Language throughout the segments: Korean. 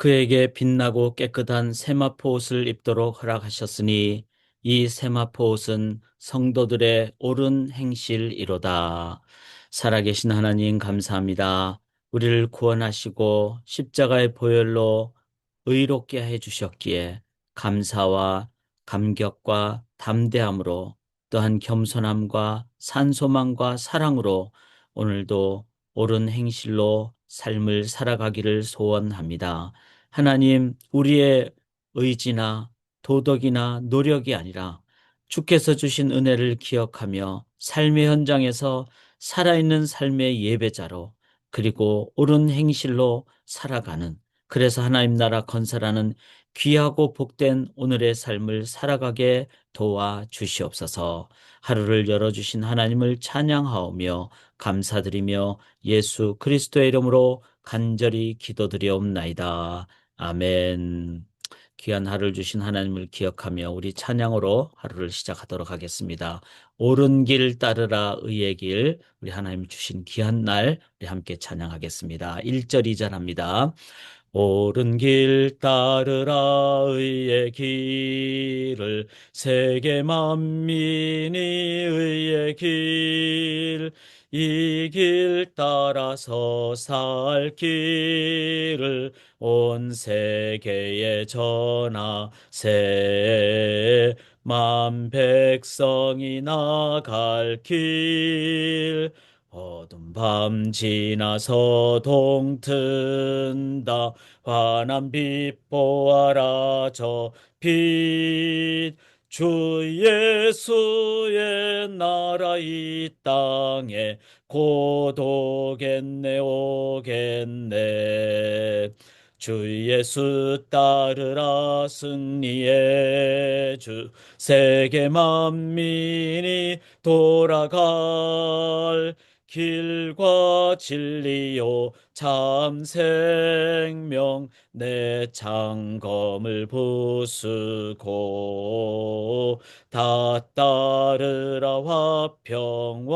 그에게 빛나고 깨끗한 세마포 옷을 입도록 허락하셨으니 이 세마포 옷은 성도들의 옳은 행실이로다. 살아계신 하나님 감사합니다. 우리를 구원하시고 십자가의 보혈로 의롭게 해주셨기에 감사와 감격과 담대함으로 또한 겸손함과 산소망과 사랑으로 오늘도 옳은 행실로 삶을 살아가기를 소원합니다. 하나님, 우리의 의지나 도덕이나 노력이 아니라 주께서 주신 은혜를 기억하며 삶의 현장에서 살아있는 삶의 예배자로 그리고 옳은 행실로 살아가는, 그래서 하나님 나라 건설하는 귀하고 복된 오늘의 삶을 살아가게 도와 주시옵소서. 하루를 열어주신 하나님을 찬양하오며 감사드리며 예수 그리스도의 이름으로 간절히 기도드리옵나이다. 아멘. 귀한 하루를 주신 하나님을 기억하며 우리 찬양으로 하루를 시작하도록 하겠습니다. 옳은 길 따르라 의의 길, 우리 하나님 주신 귀한 날 우리 함께 찬양하겠습니다. 1절 2절 합니다. 옳은 길 따르라 의의 길을 세계 만민이 의의 길 이 길 따라서 살 길을 온 세계에 전하세 만 백성이 나갈 길 어두운 밤 지나서 동튼다 환한 빛 보아라 저 빛 주 예수의 나라 이 땅에 곧 오겠네 오겠네 주 예수 따르라 승리의 주 세계 만민이 돌아갈 길과 진리요 참 생명 내 창검을 부수고 다 따르라 화평왕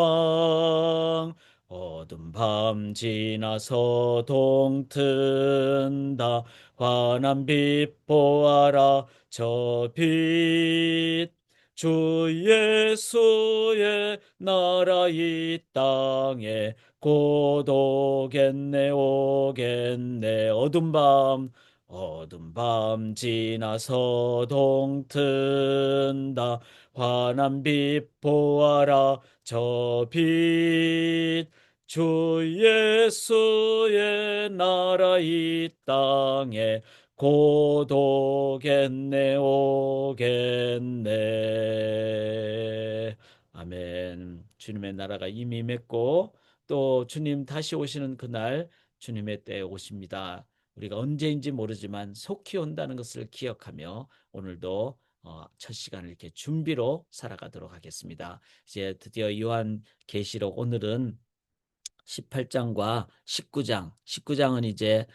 어두운 밤 지나서 동튼다 환한 빛 보아라 저 빛 주 예수의 나라 이 땅에 곧 오겠네 오겠네 어두운 밤 지나서 동튼다 환한 빛 보아라 저 빛 주 예수의 나라 이 땅에 곧 오겠네 오겠네. 아멘. 주님의 나라가 이미 맺고 또 주님 다시 오시는 그날 주님의 때에 오십니다. 우리가 언제인지 모르지만 속히 온다는 것을 기억하며 오늘도 첫 시간을 이렇게 준비로 살아가도록 하겠습니다. 이제 드디어 요한계시록 오늘은 18장과 19장, 19장은 이제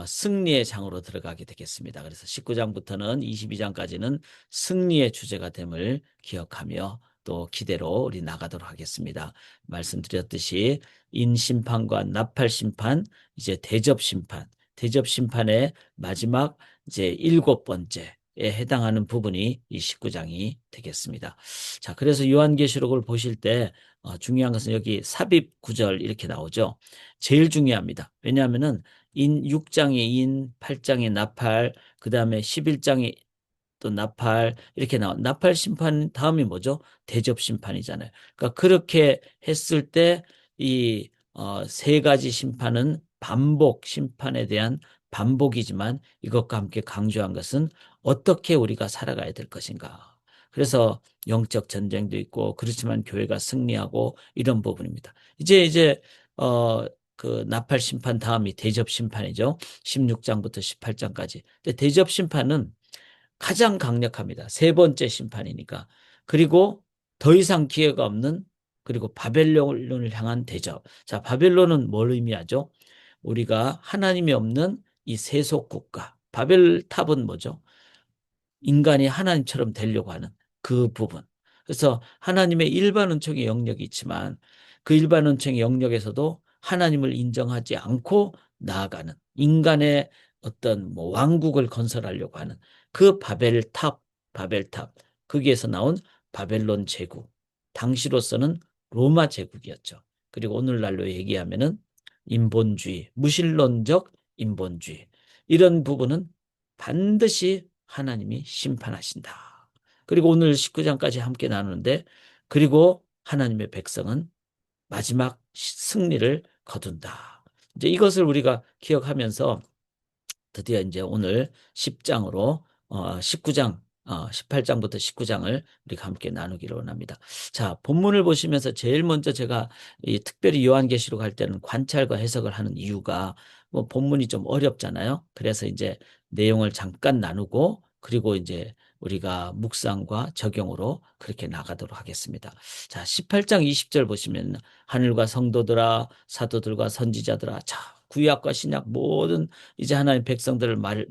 승리의 장으로 들어가게 되겠습니다. 그래서 19장부터는 22장까지는 승리의 주제가 됨을 기억하며 또 기대로 우리 나가도록 하겠습니다. 말씀드렸듯이 인심판과 나팔심판, 이제 대접심판, 대접심판의 마지막 이제 7번째에 해당하는 부분이 이 19장이 되겠습니다. 자, 그래서 요한계시록을 보실 때 중요한 것은 여기 삽입 구절 이렇게 나오죠. 제일 중요합니다. 왜냐하면은 6장에 인, 8장에 나팔, 그 다음에 11장에 또 나팔 이렇게 나팔 심판 다음이 뭐죠? 대접 심판이잖아요. 그러니까 그렇게 했을 때 이 세 가지 심판은 반복 심판에 대한 반복이지만 이것과 함께 강조한 것은 어떻게 우리가 살아가야 될 것인가. 그래서 영적 전쟁도 있고 그렇지만 교회가 승리하고 이런 부분입니다. 이제 그 나팔 심판 다음이 대접 심판이죠. 16장부터 18장까지. 근데 대접 심판은 가장 강력합니다. 세 번째 심판이니까. 그리고 더 이상 기회가 없는 그리고 바벨론을 향한 대접. 자, 바벨론은 뭘 의미하죠? 우리가 하나님이 없는 이 세속 국가. 바벨탑은 뭐죠? 인간이 하나님처럼 되려고 하는 그 부분. 그래서 하나님의 일반 은총의 영역이 있지만 그 일반 은총의 영역에서도 하나님을 인정하지 않고 나아가는 인간의 어떤 뭐 왕국을 건설하려고 하는 그 바벨탑, 거기에서 나온 바벨론 제국, 당시로서는 로마 제국이었죠. 그리고 오늘날로 얘기하면은 인본주의, 무신론적 인본주의, 이런 부분은 반드시 하나님이 심판하신다. 그리고 오늘 19장까지 함께 나누는데, 그리고 하나님의 백성은 마지막 승리를 거둔다. 이제 이것을 우리가 기억하면서 드디어 이제 오늘 10장으로 19장 18장부터 19장을 우리가 함께 나누기를 원합니다. 자, 본문을 보시면서 제일 먼저 제가 특별히 요한계시록 할 때는 관찰과 해석을 하는 이유가, 뭐 본문이 좀 어렵잖아요. 그래서 이제 내용을 잠깐 나누고, 그리고 이제 우리가 묵상과 적용으로 그렇게 나가도록 하겠습니다. 자, 18장 20절 보시면, 하늘과 성도들아, 사도들과 선지자들아. 자, 구약과 신약 모든 이제 하나님 백성들을 말을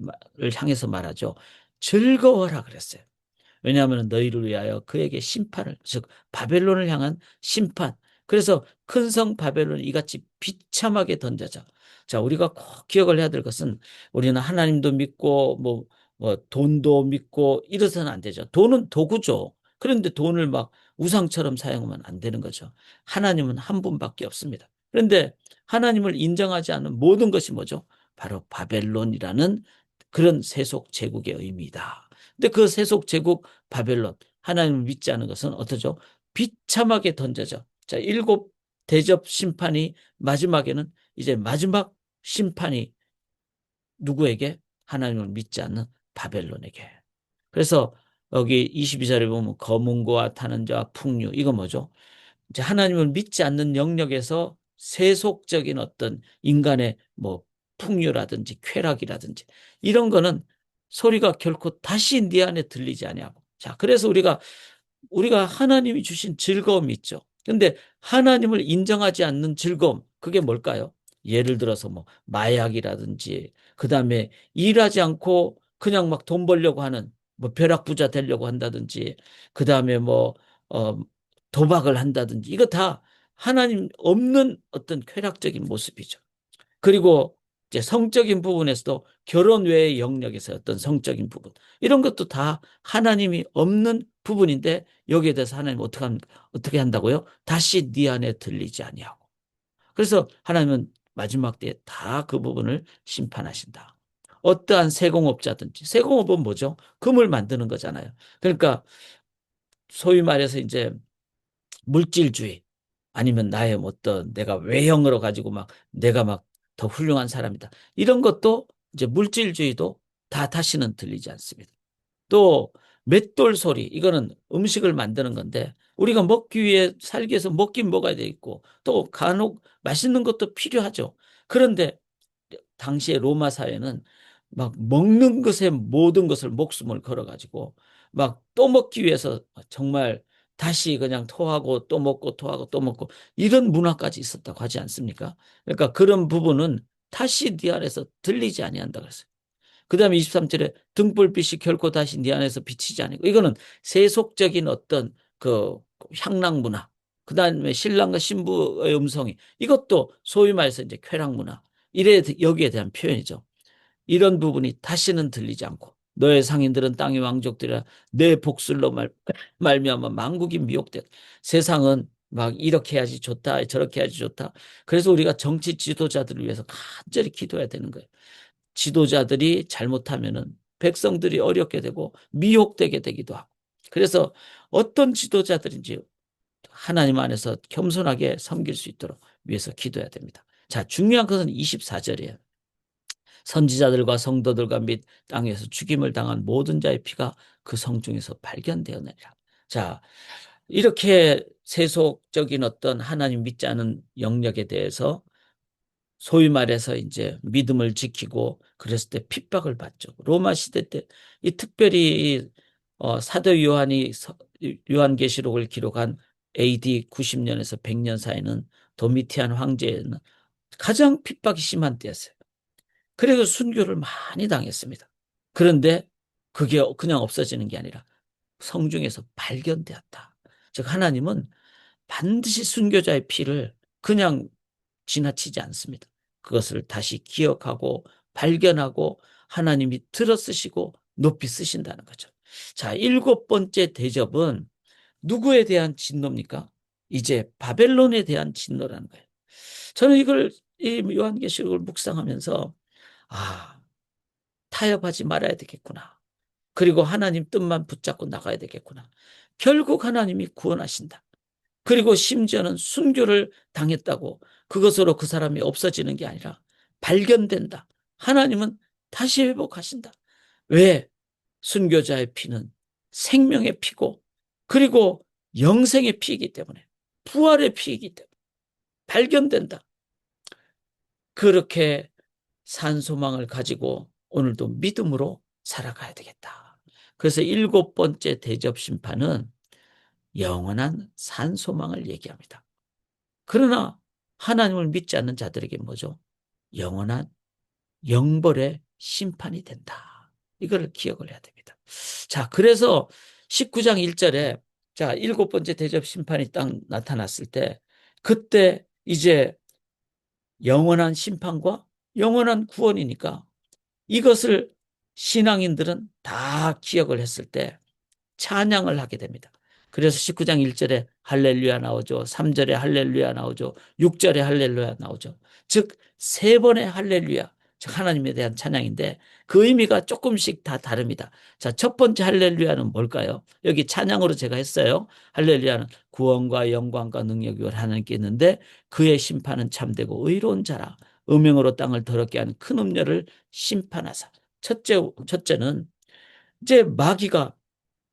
향해서 말하죠. 즐거워라 그랬어요. 왜냐하면 너희를 위하여 그에게 심판을, 즉 바벨론을 향한 심판. 그래서 큰 성 바벨론을 이같이 비참하게 던져져. 자, 우리가 꼭 기억을 해야 될 것은, 우리는 하나님도 믿고 뭐 돈도 믿고 이래서는 안 되죠. 돈은 도구죠. 그런데 돈을 막 우상처럼 사용하면 안 되는 거죠. 하나님은 한 분밖에 없습니다. 그런데 하나님을 인정하지 않는 모든 것이 뭐죠? 바로 바벨론이라는 그런 세속 제국의 의미이다. 근데 그 세속 제국 바벨론, 하나님을 믿지 않은 것은 어떠죠? 비참하게 던져져. 자, 일곱 대접 심판이 마지막에는, 이제 마지막 심판이 누구에게? 하나님을 믿지 않는 바벨론에게. 그래서 여기 22절에 보면 검은고와 타는 자와 풍류, 이거 뭐죠? 이제 하나님을 믿지 않는 영역에서 세속적인 어떤 인간의 뭐 풍요라든지 쾌락이라든지 이런 거는 소리가 결코 다시 네 안에 들리지 아니하고. 자, 그래서 우리가 하나님이 주신 즐거움이 있죠. 근데 하나님을 인정하지 않는 즐거움, 그게 뭘까요? 예를 들어서 뭐 마약이라든지, 그다음에 일하지 않고 그냥 막 돈 벌려고 하는, 뭐 벼락부자 되려고 한다든지, 그다음에 뭐 어, 도박을 한다든지, 이거 다 하나님 없는 어떤 쾌락적인 모습이죠. 그리고 이제 성적인 부분에서도 결혼 외의 영역에서 어떤 성적인 부분, 이런 것도 다 하나님이 없는 부분인데, 여기에 대해서 하나님 어떻게 한다고요? 다시 네 안에 들리지 아니하고. 그래서 하나님은 마지막 때에 다 그 부분을 심판하신다. 어떠한 세공업자든지, 세공업은 뭐죠? 금을 만드는 거잖아요. 그러니까 소위 말해서 이제 물질주의, 아니면 나의 어떤 내가 외형으로 가지고 막 내가 막 더 훌륭한 사람이다, 이런 것도 이제 물질주의도 다 다시는 들리지 않습니다. 또 맷돌 소리, 이거는 음식을 만드는 건데, 우리가 먹기 위해, 살기 위해서 먹긴 먹어야 되겠고 또 간혹 맛있는 것도 필요하죠. 그런데 당시에 로마 사회는 막 먹는 것에 모든 것을 목숨을 걸어가지고 막 또 먹기 위해서 정말 다시 그냥 토하고 또 먹고 토하고 또 먹고, 이런 문화까지 있었다고 하지 않습니까? 그러니까 그런 부분은 다시 네 안에서 들리지 아니한다 그랬어요. 그 다음에 23절에 등불빛이 결코 다시 네 안에서 비치지 않고, 이거는 세속적인 어떤 그 향락 문화, 그 다음에 신랑과 신부의 음성이, 이것도 소위 말해서 이제 쾌락 문화, 여기에 대한 표현이죠. 이런 부분이 다시는 들리지 않고, 너의 상인들은 땅의 왕족들이라 내 복술로 말미암아 만국이 미혹돼. 세상은 막 이렇게 해야지 좋다, 저렇게 해야지 좋다. 그래서 우리가 정치 지도자들을 위해서 간절히 기도해야 되는 거예요. 지도자들이 잘못하면은 백성들이 어렵게 되고 미혹되게 되기도 하고. 그래서 어떤 지도자들인지 하나님 안에서 겸손하게 섬길 수 있도록 위해서 기도해야 됩니다. 자, 중요한 것은 24절이에요. 선지자들과 성도들과 및 땅에서 죽임을 당한 모든 자의 피가 그 성중에서 발견되었느니라. 자, 이렇게 세속적인 어떤 하나님 믿지 않은 영역에 대해서 소위 말해서 이제 믿음을 지키고 그랬을 때 핍박을 받죠. 로마 시대 때 이 특별히 사도 요한계시록을 기록한 AD 90년에서 100년 사이는 도미티안 황제는 가장 핍박이 심한 때였어요. 그래서 순교를 많이 당했습니다. 그런데 그게 그냥 없어지는 게 아니라 성중에서 발견되었다. 즉 하나님은 반드시 순교자의 피를 그냥 지나치지 않습니다. 그것을 다시 기억하고 발견하고 하나님이 들어쓰시고 높이 쓰신다는 거죠. 자, 일곱 번째 대접은 누구에 대한 진노입니까? 이제 바벨론에 대한 진노라는 거예요. 저는 이걸 이 요한계시록을 묵상하면서 타협하지 말아야 되겠구나. 그리고 하나님 뜻만 붙잡고 나가야 되겠구나. 결국 하나님이 구원하신다. 그리고 심지어는 순교를 당했다고 그것으로 그 사람이 없어지는 게 아니라 발견된다. 하나님은 다시 회복하신다. 왜? 순교자의 피는 생명의 피고 그리고 영생의 피이기 때문에 부활의 피이기 때문에 발견된다. 그렇게 산 소망을 가지고 오늘도 믿음으로 살아가야 되겠다. 그래서 일곱 번째 대접 심판은 영원한 산 소망을 얘기합니다. 그러나 하나님을 믿지 않는 자들에게 뭐죠? 영원한 영벌의 심판이 된다. 이걸 기억을 해야 됩니다. 자, 그래서 19장 1절에 자, 일곱 번째 대접 심판이 딱 나타났을 때 그때 이제 영원한 심판과 영원한 구원이니까 이것을 신앙인들은 다 기억을 했을 때 찬양을 하게 됩니다. 그래서 19장 1절에 할렐루야 나오죠. 3절에 할렐루야 나오죠. 6절에 할렐루야 나오죠. 즉, 세 번의 할렐루야, 즉 하나님에 대한 찬양인데 그 의미가 조금씩 다 다릅니다. 자, 첫 번째 할렐루야는 뭘까요? 여기 찬양으로 제가 했어요. 할렐루야는 구원과 영광과 능력이 하나님께 있는데 그의 심판은 참되고 의로운 자라. 음행으로 땅을 더럽게 하는 큰 음녀를 심판하사. 첫째는 이제 마귀가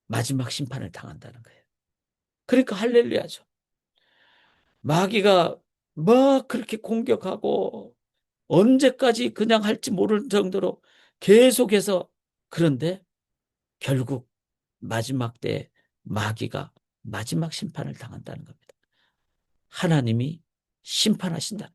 마지막 심판을 당한다는 거예요. 그러니까 할렐루야죠. 마귀가 막 그렇게 공격하고 언제까지 그냥 할지 모를 정도로 계속해서 그런데 결국 마지막 때 마귀가 마지막 심판을 당한다는 겁니다. 하나님이 심판하신다.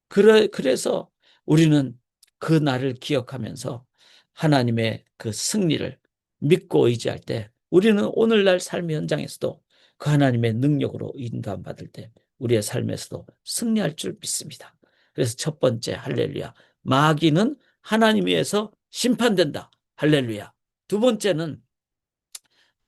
그래서 우리는 그 날을 기억하면서 하나님의 그 승리를 믿고 의지할 때 우리는 오늘날 삶의 현장에서도 그 하나님의 능력으로 인도받을 때 우리의 삶에서도 승리할 줄 믿습니다. 그래서 첫 번째 할렐루야. 마귀는 하나님 위에서 심판된다. 할렐루야. 두 번째는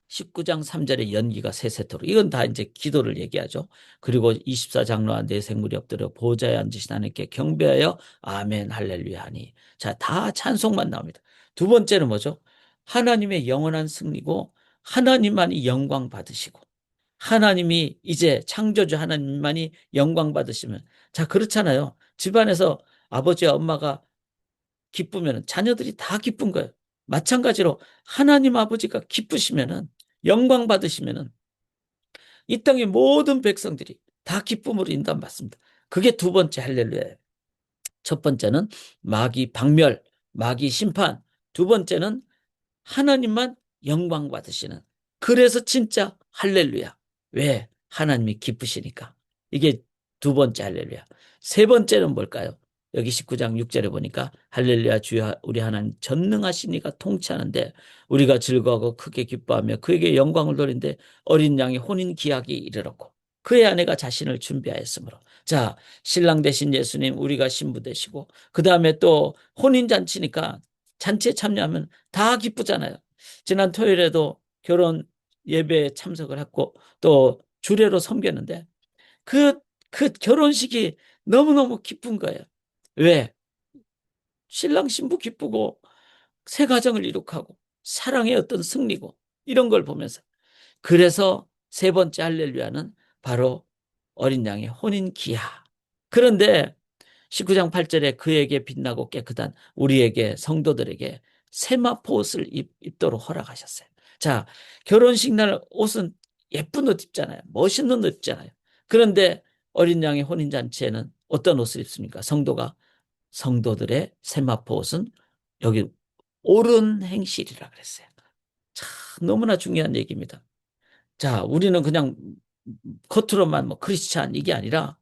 19장 3절의 연기가 세세토록. 이건 다 이제 기도를 얘기하죠. 그리고 24장로와 내 생물이 엎드려 보좌에 앉으신 하나님께 경배하여 아멘 할렐루야 하니. 자, 다 찬송만 나옵니다. 두 번째는 뭐죠? 하나님의 영원한 승리고 하나님만이 영광 받으시고 하나님이 이제 창조주 하나님만이 영광 받으시면 자, 그렇잖아요. 집안에서 아버지와 엄마가 기쁘면 자녀들이 다 기쁜 거예요. 마찬가지로 하나님 아버지가 기쁘시면은 영광 받으시면은 이 땅의 모든 백성들이 다 기쁨으로 인도받습니다. 그게 두 번째 할렐루야예요. 첫 번째는 마귀 박멸, 마귀 심판. 두 번째는 하나님만 영광 받으시는. 그래서 진짜 할렐루야. 왜? 하나님이 기쁘시니까. 이게 두 번째 할렐루야. 세 번째는 뭘까요? 여기 19장 6절에 보니까 할렐루야 주여 우리 하나님 전능하시니가 통치하는데 우리가 즐거워하고 크게 기뻐하며 그에게 영광을 돌린데 어린 양의 혼인 기약이 이르렀고 그의 아내가 자신을 준비하였으므로 자 신랑 대신 예수님 우리가 신부 되시고 그 다음에 또 혼인잔치니까 잔치에 참여하면 다 기쁘잖아요. 지난 토요일에도 결혼 예배에 참석을 했고 또 주례로 섬겼는데 그 결혼식이 너무너무 기쁜 거예요. 왜? 신랑 신부 기쁘고 새 가정을 이룩하고 사랑의 어떤 승리고 이런 걸 보면서 그래서 세 번째 할렐루야는 바로 어린 양의 혼인 기야. 그런데 19장 8절에 그에게 빛나고 깨끗한 우리에게 성도들에게 세마포 옷을 입도록 허락하셨어요. 자, 결혼식 날 옷은 예쁜 옷 입잖아요. 멋있는 옷 입잖아요. 그런데 어린 양의 혼인잔치에는 어떤 옷을 입습니까? 성도들의 세마포 옷은 여기 옳은 행실이라 그랬어요. 참 너무나 중요한 얘기입니다. 자, 우리는 그냥 겉으로만 뭐 크리스찬 이게 아니라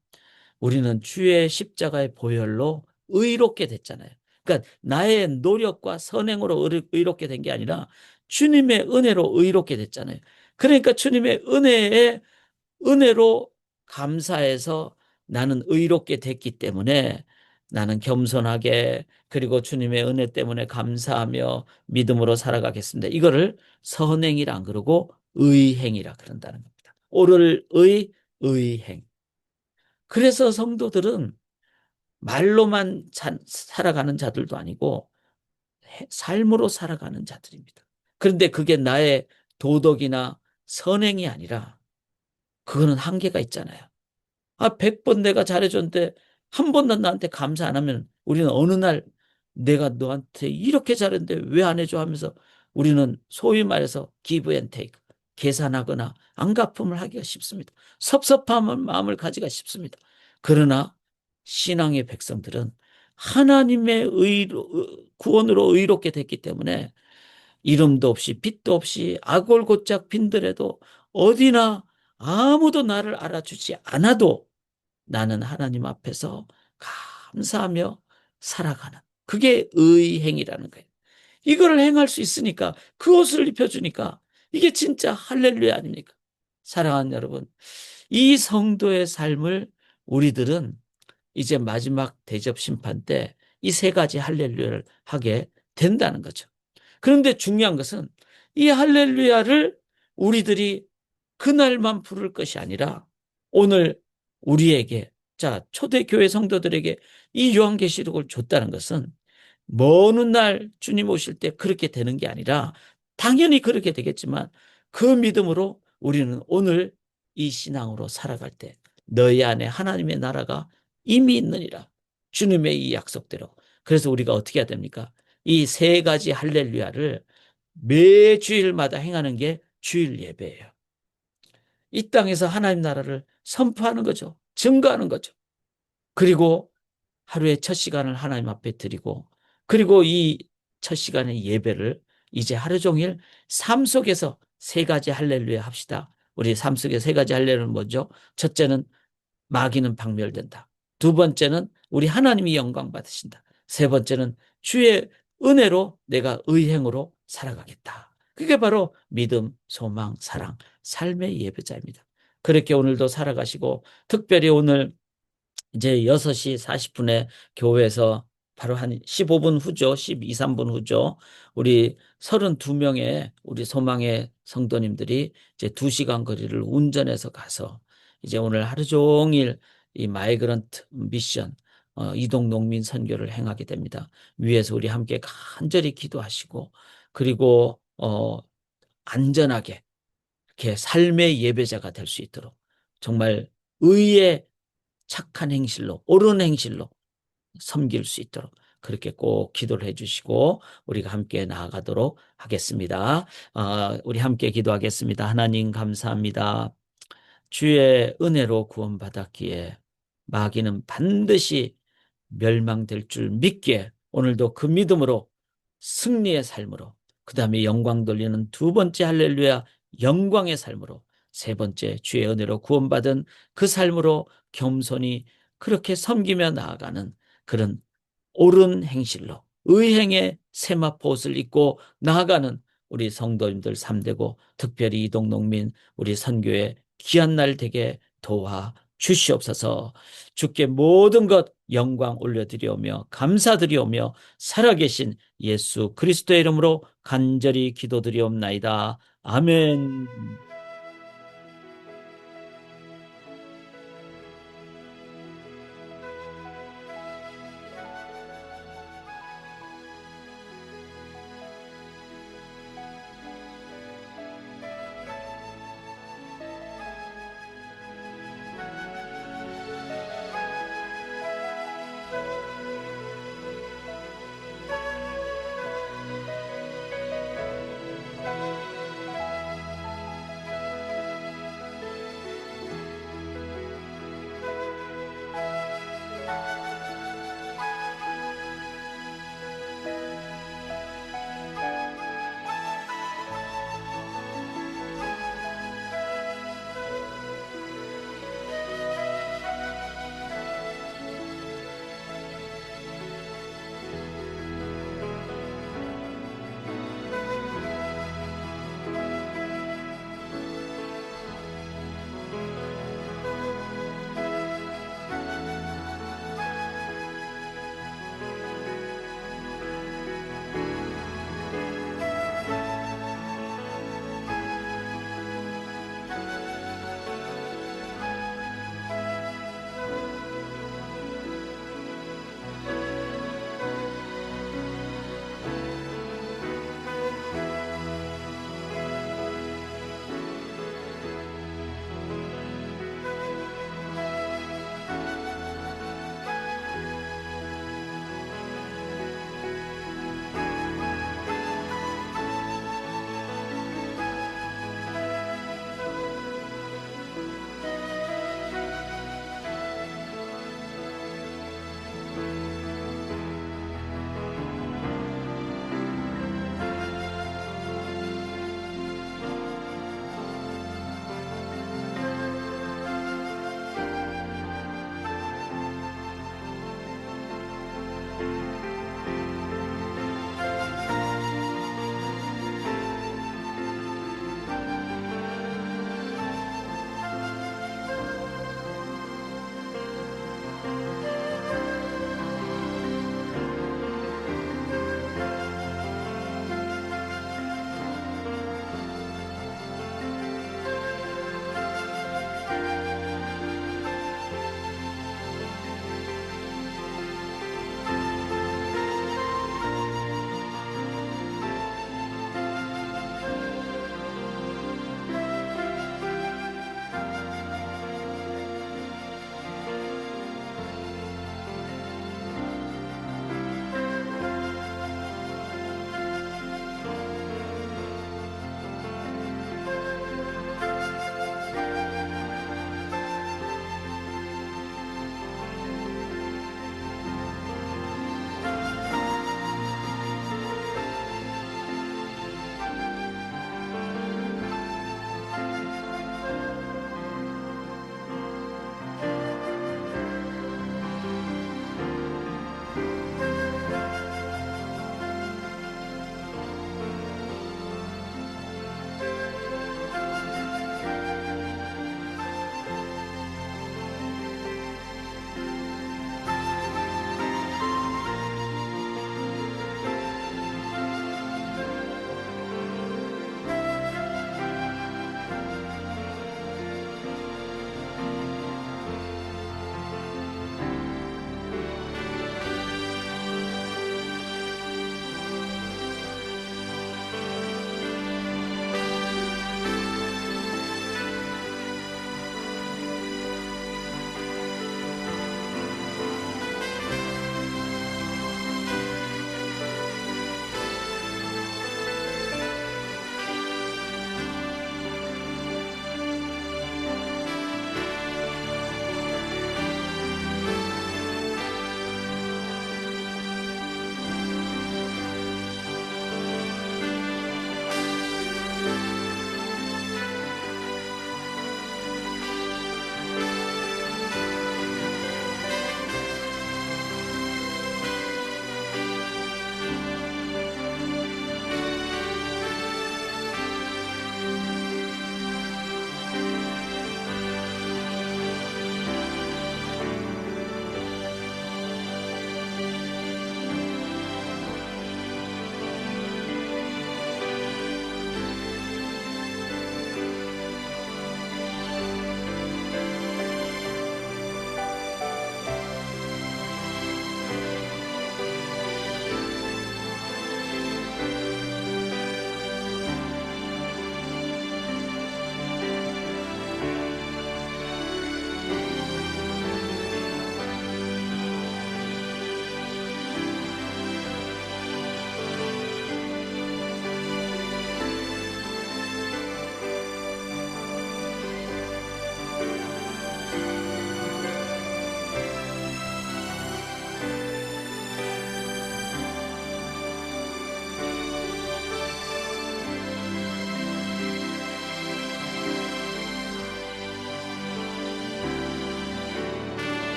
우리는 주의 십자가의 보혈로 의롭게 됐잖아요. 그러니까 나의 노력과 선행으로 의롭게 된 게 아니라 주님의 은혜로 의롭게 됐잖아요. 그러니까 주님의 은혜로 감사해서 나는 의롭게 됐기 때문에 나는 겸손하게 그리고 주님의 은혜 때문에 감사하며 믿음으로 살아가겠습니다. 이거를 선행이라 안 그러고 의행이라 그런다는 겁니다. 옳을 의행. 그래서 성도들은 말로만 살아가는 자들도 아니고 삶으로 살아가는 자들입니다. 그런데 그게 나의 도덕이나 선행이 아니라 그거는 한계가 있잖아요. 100번 내가 잘해줬는데 한 번도 나한테 감사 안 하면 우리는 어느 날 내가 너한테 이렇게 잘했는데 왜 안 해줘 하면서 우리는 소위 말해서 give and take, 계산하거나 안갚음을 하기가 쉽습니다. 섭섭한 마음을 가지기가 쉽습니다. 그러나 신앙의 백성들은 하나님의 구원으로 의롭게 됐기 때문에 이름도 없이 빛도 없이 아골고짝 빈들에도 어디나 아무도 나를 알아주지 않아도 나는 하나님 앞에서 감사하며 살아가는 그게 의행이라는 거예요. 이걸 행할 수 있으니까 그 옷을 입혀주니까 이게 진짜 할렐루야 아닙니까? 사랑하는 여러분, 이 성도의 삶을 우리들은 이제 마지막 대접 심판 때 이 세 가지 할렐루야를 하게 된다는 거죠. 그런데 중요한 것은 이 할렐루야를 우리들이 그날만 부를 것이 아니라 오늘 우리에게, 자, 초대교회 성도들에게 이 요한계시록을 줬다는 것은 먼 훗날 주님 오실 때 그렇게 되는 게 아니라 당연히 그렇게 되겠지만 그 믿음으로 우리는 오늘 이 신앙으로 살아갈 때 너희 안에 하나님의 나라가 이미 있느니라. 주님의 이 약속대로. 그래서 우리가 어떻게 해야 됩니까? 이 세 가지 할렐루야를 매 주일마다 행하는 게 주일 예배예요. 이 땅에서 하나님 나라를 선포하는 거죠. 증거하는 거죠. 그리고 하루의 첫 시간을 하나님 앞에 드리고 그리고 이 첫 시간의 예배를 이제 하루 종일 삶 속에서 세 가지 할렐루야 합시다. 우리 삶 속에 세 가지 할렐루야는 뭐죠? 첫째는 마귀는 박멸된다. 두 번째는 우리 하나님이 영광 받으신다. 세 번째는 주의 은혜로 내가 의행으로 살아가겠다. 그게 바로 믿음, 소망, 사랑, 삶의 예배자입니다. 그렇게 오늘도 살아가시고 특별히 오늘 이제 6시 40분에 교회에서 바로 한 15분 후죠. 12, 3분 후죠. 우리 32명의 우리 소망의 성도님들이 이제 2시간 거리를 운전해서 가서 이제 오늘 하루 종일 이 마이그런트 미션 이동 농민 선교를 행하게 됩니다. 위에서 우리 함께 간절히 기도하시고 그리고 안전하게 이렇게 삶의 예배자가 될 수 있도록 정말 의의 착한 행실로 옳은 행실로 섬길 수 있도록 그렇게 꼭 기도를 해주시고 우리가 함께 나아가도록 하겠습니다. 우리 함께 기도하겠습니다. 하나님 감사합니다. 주의 은혜로 구원받았기에 마귀는 반드시 멸망될 줄 믿기에 오늘도 그 믿음으로 승리의 삶으로 그 다음에 영광 돌리는 두 번째 할렐루야 영광의 삶으로 세 번째 주의 은혜로 구원받은 그 삶으로 겸손히 그렇게 섬기며 나아가는 그런 옳은 행실로 의행의 세마포옷을 입고 나아가는 우리 성도님들 삶되고 특별히 이동농민 우리 선교의 귀한 날 되게 도와 주시옵소서. 주께 모든 것 영광 올려드리오며 감사드리오며 살아계신 예수 그리스도의 이름으로 간절히 기도드리옵나이다. 아멘.